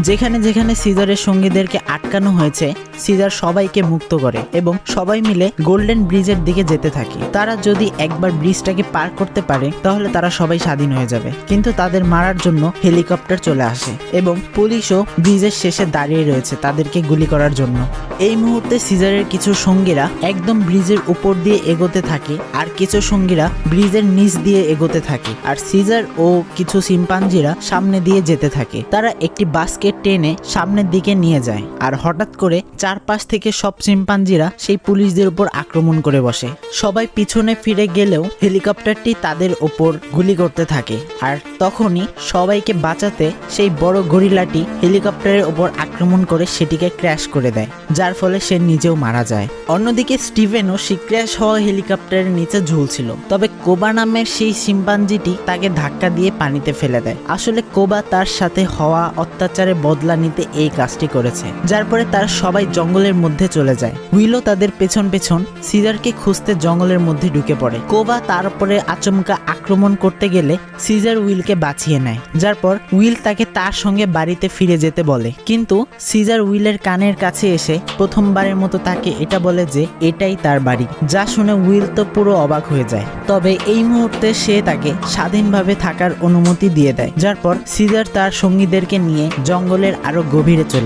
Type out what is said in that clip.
যেখানে যেখানে সিজারের সঙ্গীদেরকে আটকানো হয়েছে সিজার সবাইকে মুক্ত করে এবং সবাই মিলে গোল্ডেন ব্রিজের দিকে যেতে থাকে। তারা যদি একবার ব্রিজটাকে পার করতে পারে তাহলে তারা সবাই স্বাধীন হয়ে যাবে, কিন্তু তাদের মারার জন্য হেলিকপ্টার চলে আসে এবং পুলিশও ব্রিজের শেষে দাঁড়িয়ে রয়েছে তাদেরকে গুলি করার জন্য। এই মুহূর্তে সিজারের কিছু সঙ্গীরা একদম ব্রিজের উপর দিয়ে এগোতে থাকে আর কিছু সঙ্গীরা ব্রিজের নিচ দিয়ে এগোতে থাকে, আর সিজার ও কিছু শিম্পাঞ্জিরা সামনে দিয়ে যেতে থাকে। তারা একটি বাসকে টেনে সামনের দিকে নিয়ে যায় আর হঠাৎ করে চারপাশ থেকে সব শিম্পাঞ্জিরা সেই পুলিশদের উপর আক্রমণ করে বসে। সবাই পিছনে ফিরে গেলেও হেলিকপ্টারটি তাদের ওপর গুলি করতে থাকে, আর তখনই সবাইকে বাঁচাতে সেই বড় গরিলাটি হেলিকপ্টারের ওপর আক্রমণ করে সেটিকে ক্র্যাশ করে দেয়, যার ফলে সে নিজেও মারা যায়। অন্যদিকে স্টিভেনও সেই ক্র্যাশ হওয়া হেলিকপ্টারের নিচে ঝুলছিল, তবে কোবা নামের সেই শিম্পাঞ্জিটি তাকে ধাক্কা দিয়ে পানিতে ফেলে দেয়। আসলে কোবা তার সাথে হওয়া অত্যাচারের বদলা নিতে এই কাজটি করেছে, যার পরে তারা সবাই জঙ্গলের মধ্যে চলে যায়। উইলও তাদের পেছন পেছন সিজারকে খুঁজতে জঙ্গলের মধ্যে ঢুকে পড়ে। কোবা তার উপরে আচমকা আক্রমণ করতে গেলে সিজার উইলকে বাঁচিয়ে নেয়, যার পর উইল তাকে তার সঙ্গে বাড়িতে ফিরে যেতে বলে, কিন্তু সিজার উইলের কানের কাছে এসে প্রথমবারের মতো তাকে এটা বলে যে এটাই তার বাড়ি, যা শুনে উইল তো পুরো অবাক হয়ে যায়। তবে এই মুহূর্তে সে তাকে স্বাধীনভাবে থাকার অনুমতি দিয়ে দেয়, যার পর সিজার তার সঙ্গীদেরকে নিয়ে জঙ্গলের আরো গভীরে চলে